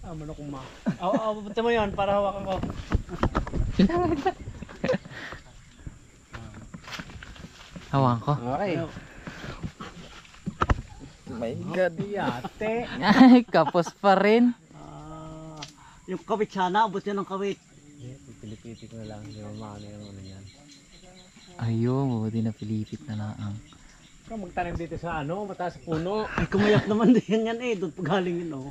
Manok ma. Buti mo yun para hawakan ko. Hawakan ko. Okay. My God. Yate. Ay, kapos pa rin. Yung kawit sana, abot yan ng kawit. Pilipitik na lang. Yung mga yung ano yan. Ayun, buti na pilipit na lang. Ikaw magtanim dito sa ano, mataas puno. Ay, kumayat naman din yan eh. Doon pagaling yun oh.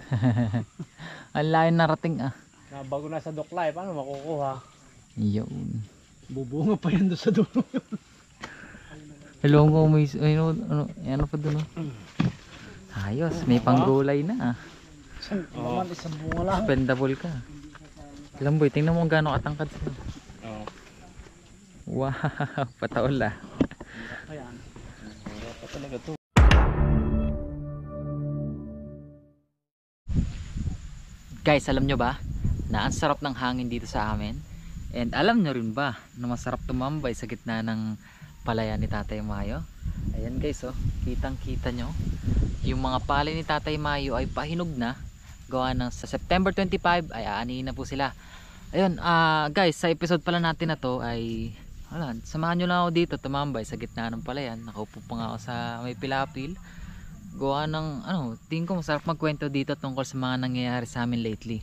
Ang layo narating ah. Na bago nasa doklay, paano makukuha? Yun. Bubunga pa yan doon sa dulo. Hello ko, may ano pa doon oh. Ayos, may panggulay na ah. Isang bunga lang. Spendable ka. Lamboy, tingnan mo gaano katangkad sila. Oo. Wow, pataol ah. Ayan. Pa talaga to. Guys, alam nyo ba na ang sarap ng hangin dito sa amin? And alam nyo rin ba na masarap tumambay sa gitna ng palayan ni Tatay Mayo? Ayan guys, oh, kitang kita nyo yung mga palay ni Tatay Mayo ay pahinog na. Gawa ng sa September 25 ay aanihin na po sila. Ayun, guys, sa episode pala natin na to ay wala, samahan nyo lang ako dito tumambay sa gitna ng palayan. Nakaupo pa nga ako sa may pilapil. Gawa ng tingin ko masarap magkwento dito tungkol sa mga nangyayari sa amin lately.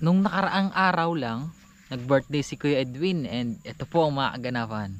Nung nakaraang araw lang, nag-birthday si Kuya Edwin and ito po ang mga kaganapan.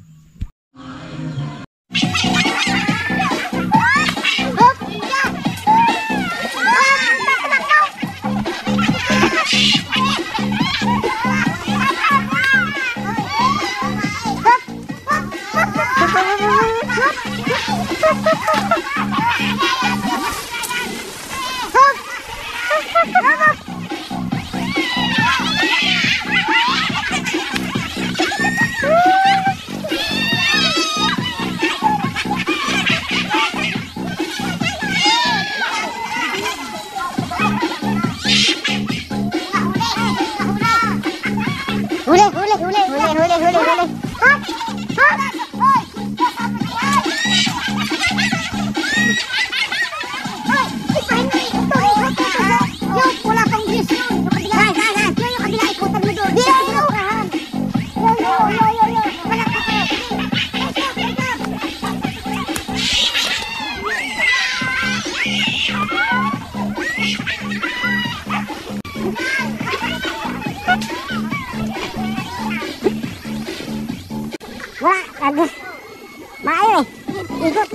Bagus. Baik. Ikut.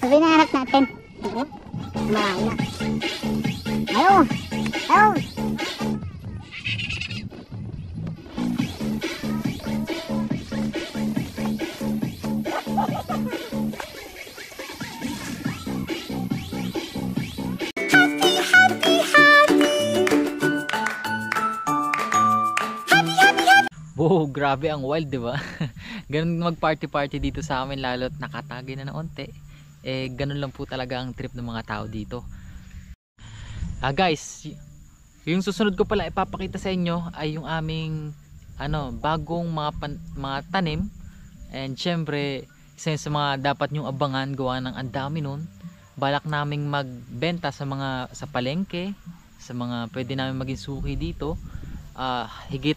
Sabi na harap natin. Marami na. Ayun! Ayun! Wow, grabe ang wild, di ba? Ganun mag-party-party dito sa amin, lalo't nakatagay na ng onte. Eh, ganun lang po talaga ang trip ng mga tao dito. Guys, yung susunod ko pala ipapakita sa inyo ay yung aming bagong mga tanim. And syempre, isa yun sa mga dapat nyong abangan, gawa ng ang dami nun. Balak naming magbenta sa mga sa palengke, sa mga pwede namin maging suki dito. Higit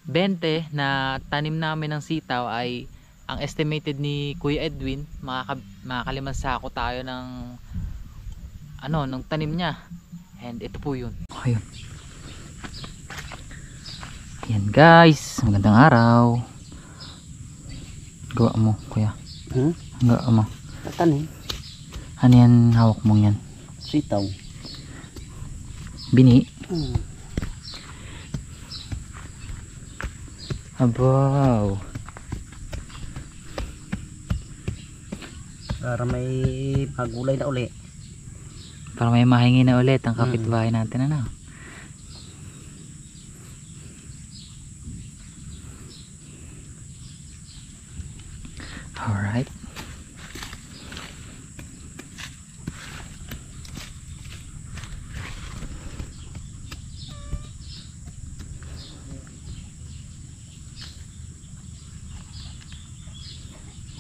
20 na tanim namin ng sitaw ay ang estimated ni Kuya Edwin, makakaliman sako tayo ng ng tanim niya. And ito po yun. Ayun. Yan guys, magandang araw. Gawa mo kuya. Gawa mo. Tanim. Ano yan hawak mong yan? Sitaw. Bini. Abaw. Para may pagulay na uli. Para may mahingi na ulit ang kapitbahay natin ano. Alright.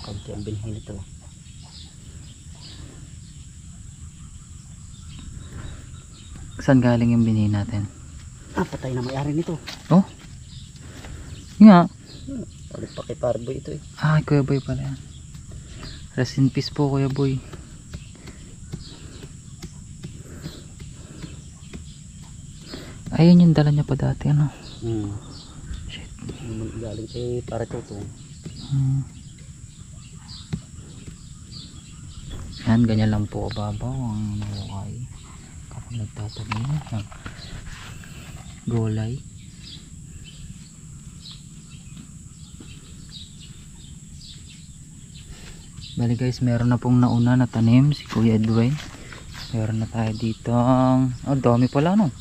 Kaunti ang binhin ito. Saan galing yung binhi natin? Patay na may-ari nito. Oh? Yun nga. Ulit pa kay Parboy ito eh. Kuya Boy pala yan. Rest in peace po Kuya Boy. Ayun yung dala niya pa dati ano. Shit. Galing kay Pare Tutong. Yan, ganyan lang po kababaw ang mahukay kapag nagtatanim ng gulay. Bali guys, meron na pong nauna na tanim si Kuya Edwin. Meron na tayo dito dami pala no.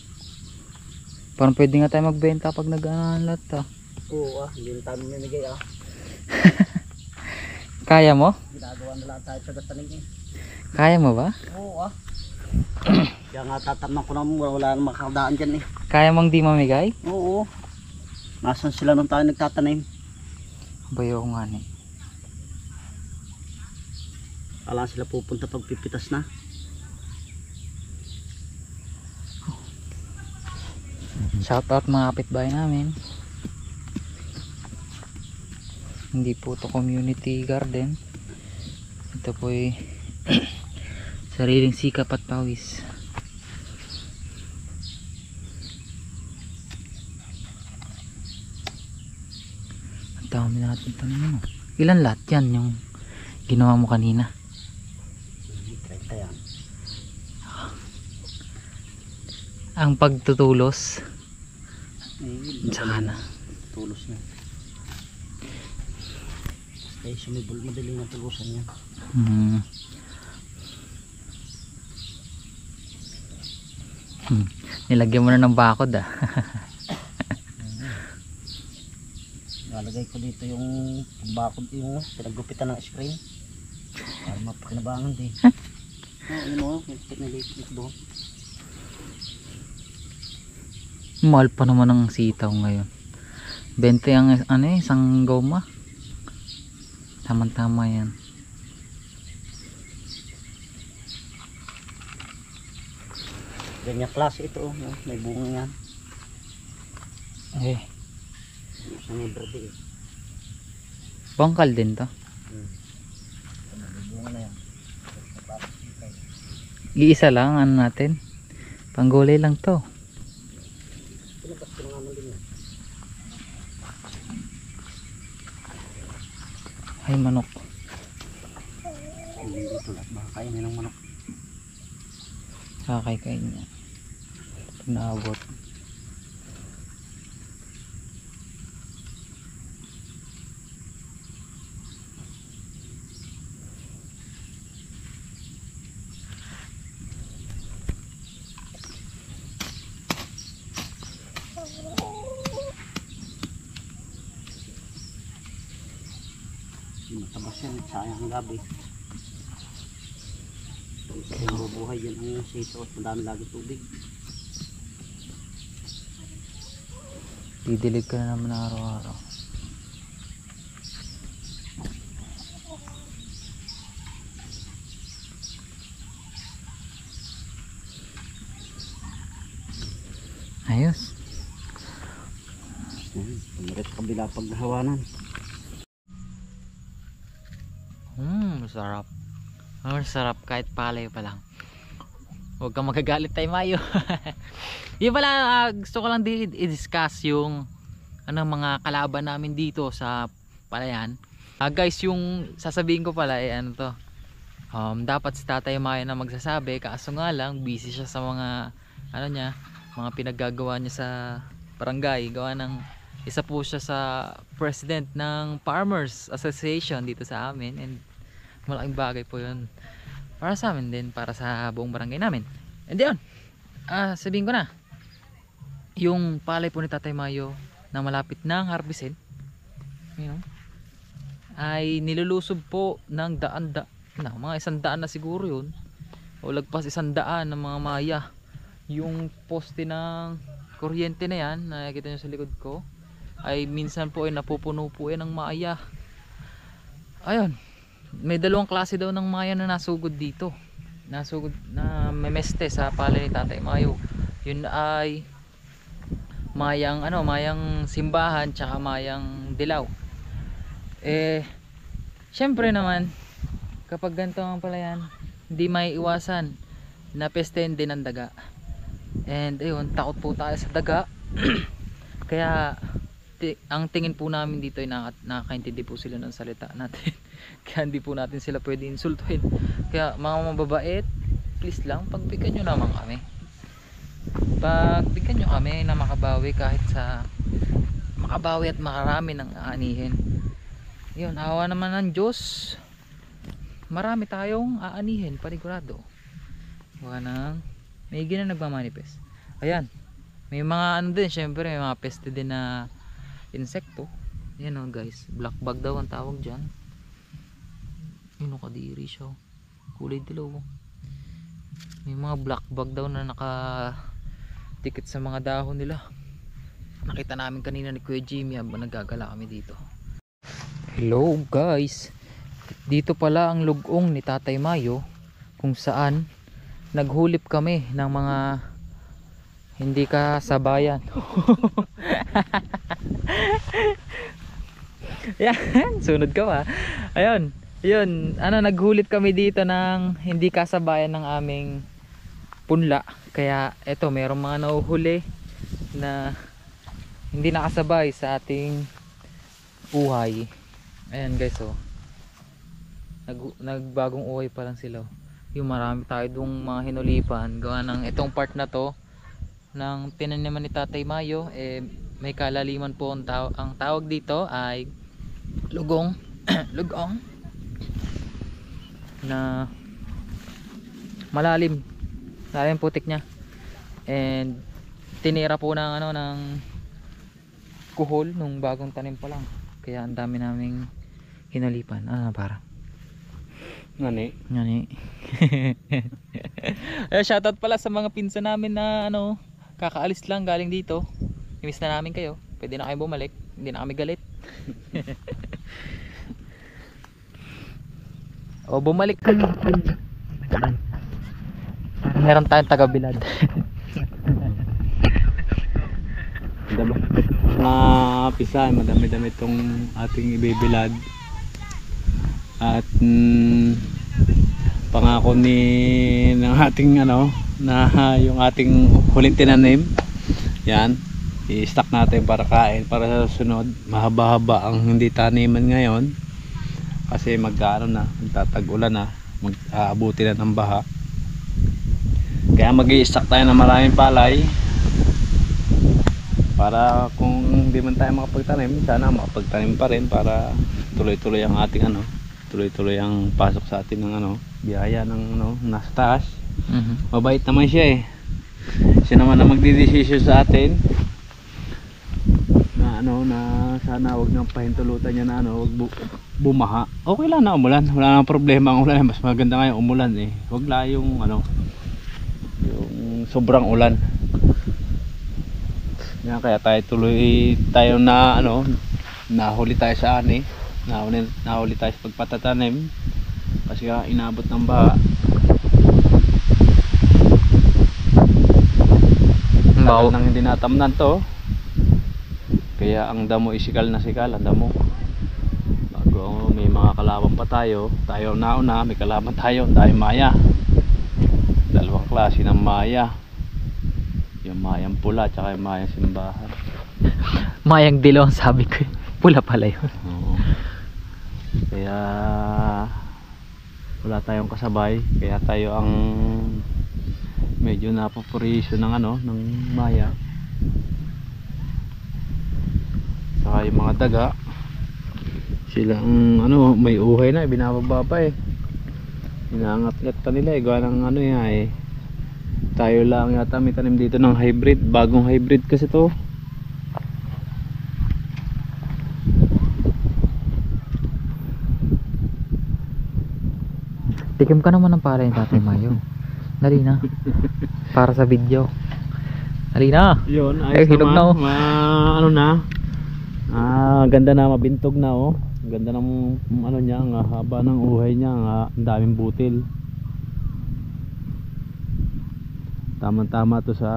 Parang pwede nga tayo magbenta pag nag-alat Oo hindi na tayo mamimigay Kaya mo? Ginagawa na lang tayo sa tanim eh. Kaya mo ba? Oo Kaya nga tatamnan ko na wala nang makakadaan dyan eh. Kaya mong di mamigay? Oo. Nasaan sila nung tayo nagtatanim? Bayo ko nga ni. Kala sila pupunta pag pipitas na. Shout out mga kapitbahay namin. Hindi po to community garden. Ito po ay sariling sikap at pawis. Ang dami natin tanim mo. Ilan lahat yan yung ginawa mo kanina? 30 yan. Ang pagtutulos Tsaka na. Tulos na. Basta sumibol madaling na tulusan yan. Nilagyan mo na ng bakod Nalagay ko dito yung bakod yung pinaggupitan ng screen. Para mapakinabangan din. Yun o, nagpit doon. Mahal pa naman ang sitaw ngayon. 20 ang isang goma. Tama-tama yan. Ganyan klase ito, may bunga yan. Isang librade eh. Bangkal din to. May bunga na yan. Iisa lang ano natin. Panggulay lang to. Pinapas ko naman din yan. Ay manok. Hindi dito lahat baka kainin ng manok. Kakay-kain niya. Pag naabot. Matabas yan, sayang ang gabi. Kasi mabubuhay yan ang sito at madami lagi tubig. Didilig ka na naman araw-araw. kabila paghawanan. Masarap. Masarap kahit palay pa lang. Huwag kang magagalit tayo Mayo. Yun pala, gusto ko lang i-discuss yung mga kalaban namin dito sa palayan. Guys, yung sasabihin ko pala ano to, dapat si Tatay Mayo na magsasabi, kaso nga lang busy siya sa mga mga pinaggagawa niya sa barangay. Gawa ng isa po siya sa president ng Farmers Association dito sa amin, and malaking bagay po yun para sa amin din, para sa buong barangay namin. And yun, sabihin ko na, yung palay po ni Tatay Mayo na malapit ng harvestin, ay nilulusob po ng mga 100 na siguro yun, o lagpas 100 ng mga maya. Yung poste ng kuryente na yan, nakikita nyo sa likod ko, ay minsan po ay napupuno po ng maya. Ayun, may dalawang klase daw ng maya na nasugod dito, nasugod na memeste sa palay ni Tatay Mayo. Yun ay mayang mayang simbahan tsaka mayang dilaw. Syempre naman kapag ganito ang palayan, hindi may iwasan na pesten din ang daga. And ayun, takot po tayo sa daga. Kaya ang tingin po namin dito ay nakakaintindi po sila ng salita natin. Kaya hindi po natin sila pwede insultuhin. Kaya mga mababait, please lang, pagbigyan nyo naman kami. Pagbigyan nyo kami na makabawi, kahit sa makabawi at makarami ng aanihin. Yun, awa naman ng Diyos, marami tayong aanihin, panigurado. Huwag nang may na nagmamanifest. Ayan, may mga din, syempre may mga peste din na insekto. Yan guys, black bug daw ang tawag dyan. Yun kadiri siya, kulay dilaw. May mga black bug daw na nakatikit sa mga dahon nila. Nakita namin kanina ni Kuya Jimmy habang nagagala kami dito. Hello guys, dito pala ang lugong ni Tatay Mayo, kung saan naghulip kami ng mga hindi kasabayan. Yan, sunod ka pa. Ayun, yun, naghulip kami dito ng hindi kasabayan ng aming punla. Kaya eto, merong mga nahuhuli na hindi nakasabay sa ating uhay. Ayan guys, nagbagong uhay pa lang sila. Yung marami tayo dong mga hinulipan. Gawa ng itong part na to ng tinaniman ni Tatay Mayo, may kalaliman po. Ang tawag dito ay lugong. Lugong na malalim putik nya, and tinira po ng ng kuhol nung bagong tanim pa lang. Kaya ang dami naming hinulipan. Parang Ngani. Shoutout pala sa mga pinsan namin na kakaalis lang galing dito. I-miss na namin kayo. Pwede na kayo bumalik, hindi na kami galit. O bumalik ka. Meron tayong taga-bilad. Pisa, madami-dami itong ating ibibilad. At pangako ng ating na yung ating huling tinanim, yan i-stock natin para kain, para sa susunod. Mahaba-haba ang hindi taniman ngayon kasi magtatag-ulan na, mag-aabuti na ng baha. Kaya mag-i-stock tayo ng maraming palay para kung hindi man tayo makapagtanim, sana makapagtanim pa rin para tuloy-tuloy ang ating tuloy-tuloy ang pasok sa atin ng biyaya ng nasa taas. Mabait naman siya siya naman na magdidesisyon sa atin na sana wag nang pahintulutan niya na wag bumaha. Okay lang na umulan, wala nang problema ang ulan. Mas maganda nga yung umulan wag lang yung yung sobrang ulan. Yan, kaya tayo na nahuli tayo sa nahuli tayo sa pagpatatanim kasi inabot ng baha. Tagal nang hindi natamnan to. Kaya ang damo isikal na sikal, ang damo. Bago may mga kalaban pa tayo nauna, may kalaban tayo, dahil maya. Dalawang klase ng maya. Yung mayang pula tsaka yung mayang simbahan. Mayang dilaw ang sabi ko. Pula pala yun. Oo. Kaya wala tayong kasabay, kaya tayo ang medyo napapuriso ng ng maya. Saka yung mga daga, sila ang may uhay na, binababa pa eh. Inaangat-ngat pa nila eh, gawa ng tayo lang yata may tanim dito ng hybrid, bagong hybrid kasi to. Tikim ka naman ng palay ni Tatay Mayo. Dali na. Para sa video. Dali na. Yun, Ay, ayos hinog naman. na, Ganda na, mabintog na oh. Ganda ng niya, ang haba ng uhay niya, ang daming butil. Tama-tama to sa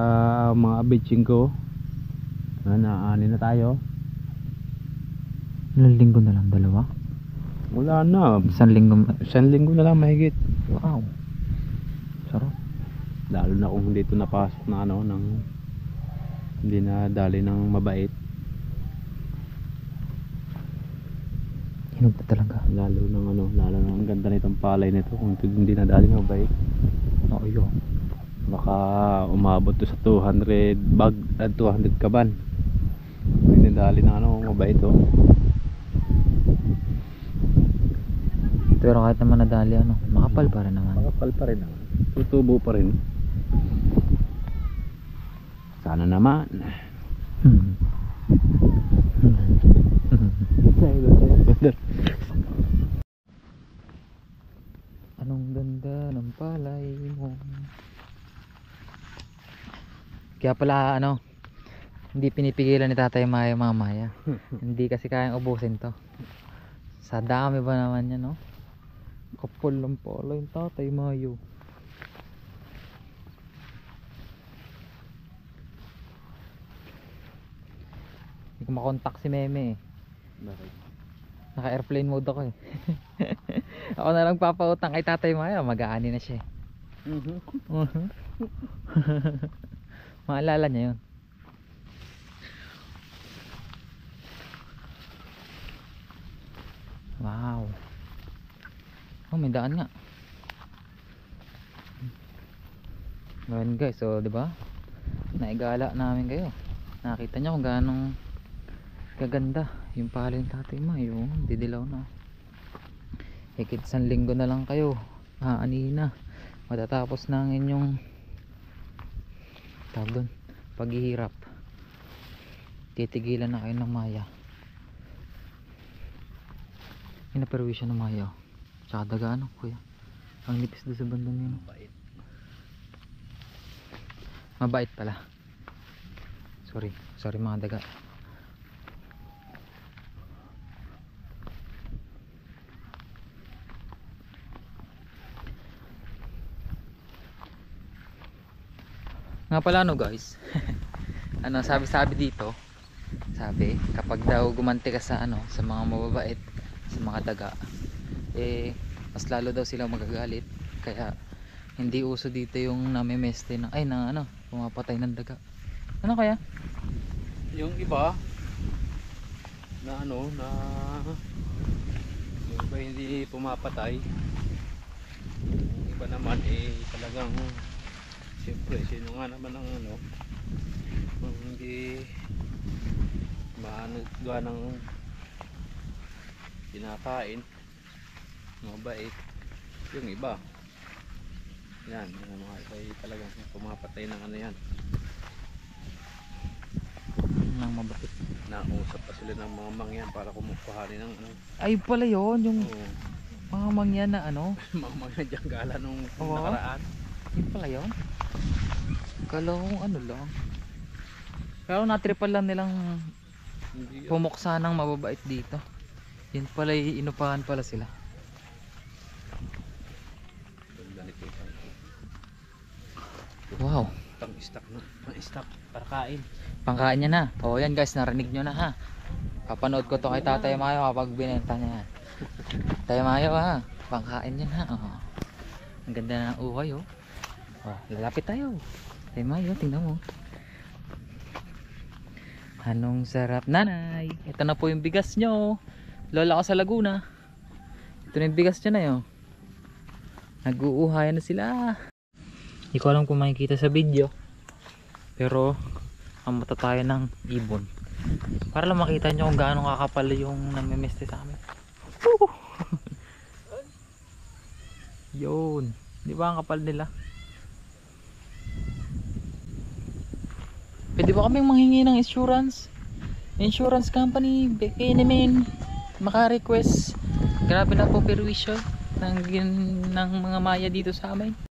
mga bitching ko. Naani na tayo. Ilang linggo na lang, dalawa? Wala na. Isang linggo. Isang linggo na lang mahigit. Wow. Sarap. Lalo na kung hindi ito napasok na hindi na dali ng mabait. Hinog na talaga. Lalo ang ganda nitong palay nito kung hindi na dali ng mabait. Oo, yun. Baka umabot to sa 200 bag at 200 kaban. Hindi dali ng mabait oh. Pero kahit naman nadali, makapal pa rin naman. Makapal pa rin naman. Tutubo pa rin. Sana naman. Anong ganda ng palay mo. Kaya pala hindi pinipigilan ni Tatay Mayo mamaya. Hindi kasi kayang ubusin to. Sa dami ba naman yan, no? Kapal lang pala yung Tatay Mayo. Hindi ko makontak si Meme eh. Bakit? Naka airplane mode ako eh. Ako na lang papautang kay Tatay Mayo. Mag-aani na siya eh. Maalala niya yun. Wow. Oh, may daan nga. Ngayon guys, so 'di ba? Naigala namin kayo. Nakita niyo kung gaano kaganda yung palay ng Tatay Mayo. Didilaw na. Higit 1 linggo na lang kayo. Ani na. Matatapos na ang inyong tawag doon, paghihirap. Titigilan na kayo ng maya. Pinaperwisyo ng maya. Tsaka daga kuya. Ang nipis doon sa bandang yun. Mabait. Mabait pala. Sorry mga daga. Nga pala guys. Sabi dito. Sabi kapag daw gumanti ka sa sa mga mababait, sa mga daga, mas lalo daw sila magagalit. Kaya hindi uso dito yung namemeste ng pumapatay ng daga. Ano kaya? Yung iba na yung iba hindi pumapatay. Yung iba naman talagang siyempre sino nga naman ang hindi gawa ng pinakain mabait. Yung iba yan, mga iba talagang pumapatay ng yan Nang mabait. nausap pa sila ng mga mangyan para kumukuhanin ng Ay pala yun, yung oh, mga mangyan na mga mangyan dyan gala nung Oo. nakaraan. Yun pala yun. Kala ko lang. Pero natripan lang nilang Hindi pumuksa ng mababait dito. Yun pala, inupahan pala sila. ganito. Wow, pang-stock no? Pang-stock para kain. Pangkain niya na. O yan guys, narinig nyo na ha. Papanood ko to kay Tatay Mayo kapag binenta niya. Tatay Mayo ha, pangkain yan ha. Oh. Ang ganda ng uhay oh. Oh, lalapit tayo. Tatay Mayo, tingnan mo. Anong sarap nanay. Ito na po yung bigas nyo. Lola ko sa Laguna. Ito na yung bigas nyo na yun. Nag-uuhayan na sila. Hindi ko alam kung makikita sa video. Pero ang mata tayo ng ibon. Para lang makita nyo kung gaano kakapal yung namimeste sa amin. Yun. Di ba ang kapal nila? Pwede ba kaming manghingi ng insurance? Insurance company, bigay namin. Maka-request. Grabe na po perwisyo ng mga maya dito sa amin.